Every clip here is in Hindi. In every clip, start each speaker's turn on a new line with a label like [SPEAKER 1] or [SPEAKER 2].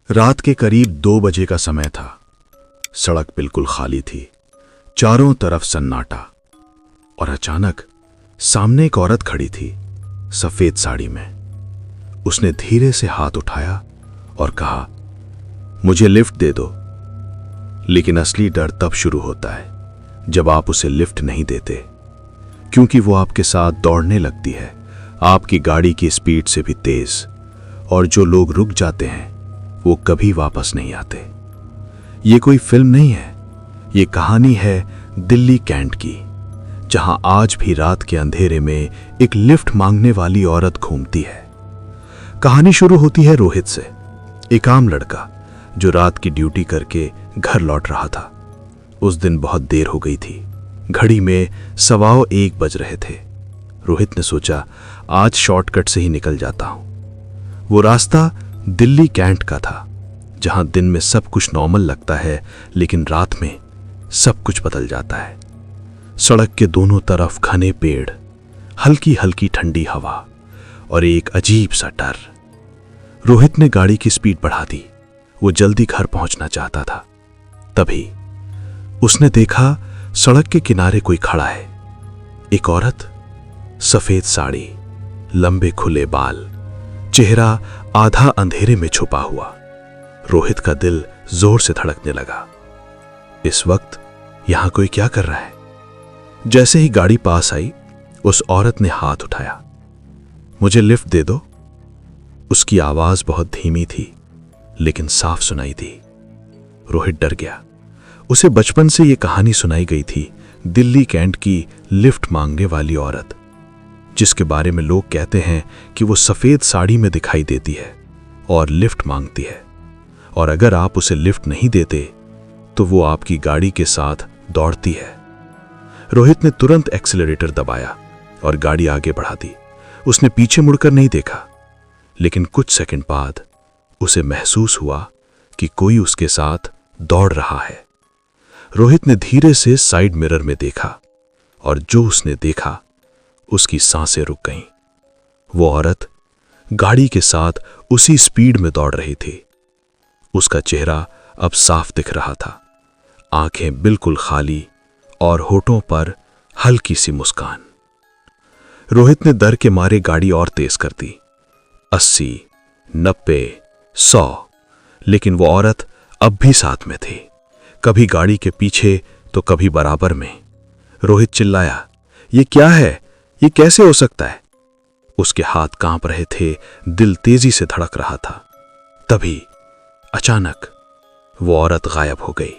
[SPEAKER 1] रात के करीब 2 बजे का समय था। सड़क बिल्कुल खाली थी, चारों तरफ सन्नाटा। और अचानक सामने एक औरत खड़ी थी, सफेद साड़ी में। उसने धीरे से हाथ उठाया और कहा, मुझे लिफ्ट दे दो। लेकिन असली डर तब शुरू होता है जब आप उसे लिफ्ट नहीं देते, क्योंकि वो आपके साथ दौड़ने लगती है, आपकी गाड़ी की स्पीड से भी तेज। और जो लोग रुक जाते हैं वो कभी वापस नहीं आते। ये कोई फिल्म नहीं है, ये कहानी है दिल्ली कैंट की, जहां आज भी रात के अंधेरे में एक लिफ्ट मांगने वाली औरत घूमती है। कहानी शुरू होती है रोहित से, एक आम लड़का जो रात की ड्यूटी करके घर लौट रहा था। उस दिन बहुत देर हो गई थी, घड़ी में 1:15 बज रहे थे। रोहित ने सोचा, आज शॉर्टकट से ही निकल जाता हूं। वो रास्ता दिल्ली कैंट का था, जहां दिन में सब कुछ नॉर्मल लगता है, लेकिन रात में सब कुछ बदल जाता है। सड़क के दोनों तरफ घने पेड़, हल्की हल्की ठंडी हवा और एक अजीब सा डर। रोहित ने गाड़ी की स्पीड बढ़ा दी, वो जल्दी घर पहुंचना चाहता था। तभी उसने देखा सड़क के किनारे कोई खड़ा है। एक औरत, सफेद साड़ी, लंबे खुले बाल, चेहरा आधा अंधेरे में छुपा हुआ। रोहित का दिल जोर से धड़कने लगा। इस वक्त यहां कोई क्या कर रहा है? जैसे ही गाड़ी पास आई, उस औरत ने हाथ उठाया, मुझे लिफ्ट दे दो। उसकी आवाज बहुत धीमी थी, लेकिन साफ सुनाई दी। रोहित डर गया। उसे बचपन से यह कहानी सुनाई गई थी, दिल्ली कैंट की लिफ्ट मांगने वाली औरत, जिसके बारे में लोग कहते हैं कि वो सफेद साड़ी में दिखाई देती है और लिफ्ट मांगती है, और अगर आप उसे लिफ्ट नहीं देते तो वो आपकी गाड़ी के साथ दौड़ती है। रोहित ने तुरंत एक्सीलरेटर दबाया और गाड़ी आगे बढ़ा दी। उसने पीछे मुड़कर नहीं देखा, लेकिन कुछ सेकंड बाद उसे महसूस हुआ कि कोई उसके साथ दौड़ रहा है। रोहित ने धीरे से साइड मिरर में देखा, और जो उसने देखा उसकी सांसें रुक गईं। वो औरत गाड़ी के साथ उसी स्पीड में दौड़ रही थी। उसका चेहरा अब साफ दिख रहा था, आंखें बिल्कुल खाली और होठों पर हल्की सी मुस्कान। रोहित ने डर के मारे गाड़ी और तेज कर दी, 80, 90, 100, लेकिन वो औरत अब भी साथ में थी, कभी गाड़ी के पीछे तो कभी बराबर में। रोहित चिल्लाया, ये क्या है? ये कैसे हो सकता है? उसके हाथ कांप रहे थे, दिल तेजी से धड़क रहा था। तभी अचानक वो औरत गायब हो गई।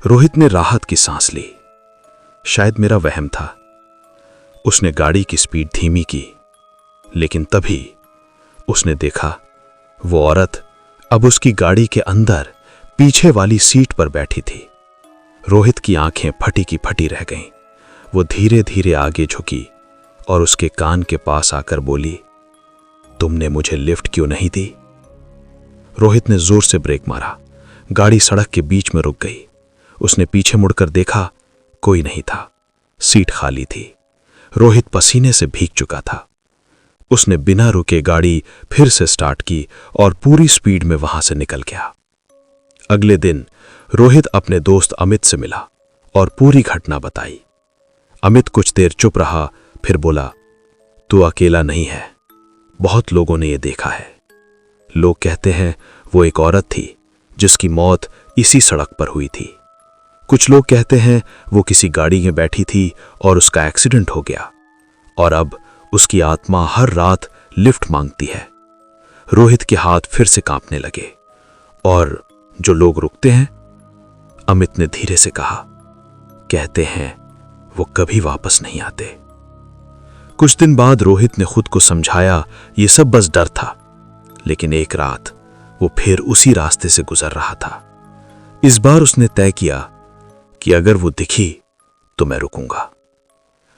[SPEAKER 1] रोहित ने राहत की सांस ली। शायद मेरा वहम था। उसने गाड़ी की स्पीड धीमी की, लेकिन तभी उसने देखा वो औरत अब उसकी गाड़ी के अंदर पीछे वाली सीट पर बैठी थी। रोहित की आंखें फटी की फटी रह गईं। वो धीरे धीरे आगे झुकी और उसके कान के पास आकर बोली, तुमने मुझे लिफ्ट क्यों नहीं दी? रोहित ने जोर से ब्रेक मारा। गाड़ी सड़क के बीच में रुक गई। उसने पीछे मुड़कर देखा, कोई नहीं था, सीट खाली थी। रोहित पसीने से भीग चुका था। उसने बिना रुके गाड़ी फिर से स्टार्ट की और पूरी स्पीड में वहां से निकल गया। अगले दिन रोहित अपने दोस्त अमित से मिला और पूरी घटना बताई। अमित कुछ देर चुप रहा, फिर बोला, तू अकेला नहीं है, बहुत लोगों ने यह देखा है। लोग कहते हैं वो एक औरत थी जिसकी मौत इसी सड़क पर हुई थी। कुछ लोग कहते हैं वो किसी गाड़ी में बैठी थी और उसका एक्सीडेंट हो गया, और अब उसकी आत्मा हर रात लिफ्ट मांगती है। रोहित के हाथ फिर से कांपने लगे। और जो लोग रुकते हैं, अमित ने धीरे से कहा, कहते हैं वो कभी वापस नहीं आते। कुछ दिन बाद रोहित ने खुद को समझाया, ये सब बस डर था। लेकिन एक रात वो फिर उसी रास्ते से गुजर रहा था। इस बार उसने तय किया कि अगर वो दिखी तो मैं रुकूंगा।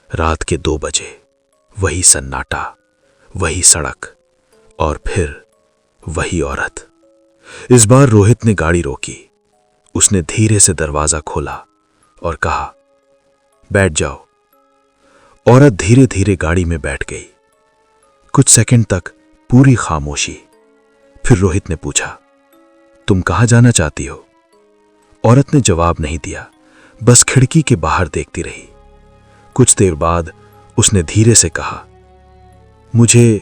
[SPEAKER 1] रात के 2 बजे, वही सन्नाटा, वही सड़क और फिर वही औरत। इस बार रोहित ने गाड़ी रोकी। उसने धीरे से दरवाजा खोला और कहा, बैठ जाओ। औरत धीरे धीरे गाड़ी में बैठ गई। कुछ सेकंड तक पूरी खामोशी। फिर रोहित ने पूछा, तुम कहाँ जाना चाहती हो? औरत ने जवाब नहीं दिया, बस खिड़की के बाहर देखती रही। कुछ देर बाद उसने धीरे से कहा, मुझे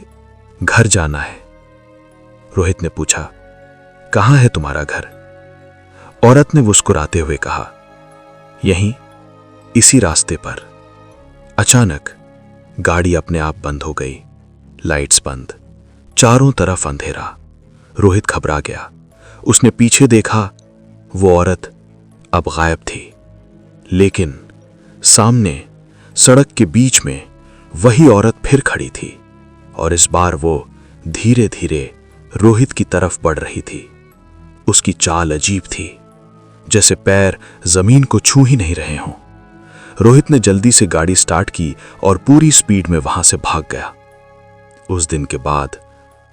[SPEAKER 1] घर जाना है। रोहित ने पूछा, कहाँ है तुम्हारा घर? औरत ने मुस्कुराते हुए कहा, यहीं, इसी रास्ते पर। अचानक गाड़ी अपने आप बंद हो गई, लाइट्स बंद, चारों तरफ अंधेरा। रोहित घबरा गया। उसने पीछे देखा, वो औरत अब गायब थी। लेकिन सामने सड़क के बीच में वही औरत फिर खड़ी थी, और इस बार वो धीरे धीरे रोहित की तरफ बढ़ रही थी। उसकी चाल अजीब थी, जैसे पैर जमीन को छू ही नहीं रहे हों। रोहित ने जल्दी से गाड़ी स्टार्ट की और पूरी स्पीड में वहां से भाग गया। उस दिन के बाद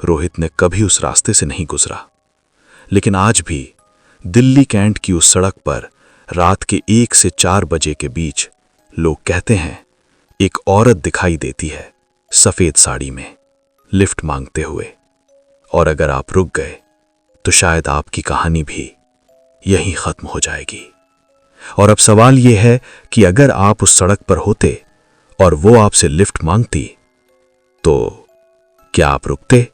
[SPEAKER 1] रोहित ने कभी उस रास्ते से नहीं गुजरा, लेकिन आज भी दिल्ली कैंट की उस सड़क पर रात के 1 से 4 बजे के बीच लोग कहते हैं एक औरत दिखाई देती है सफेद साड़ी में, लिफ्ट मांगते हुए। और अगर आप रुक गए तो शायद आपकी कहानी भी यहीं खत्म हो जाएगी। और अब सवाल यह है कि अगर आप उस सड़क पर होते और वो आपसे लिफ्ट मांगती, तो क्या आप रुकते?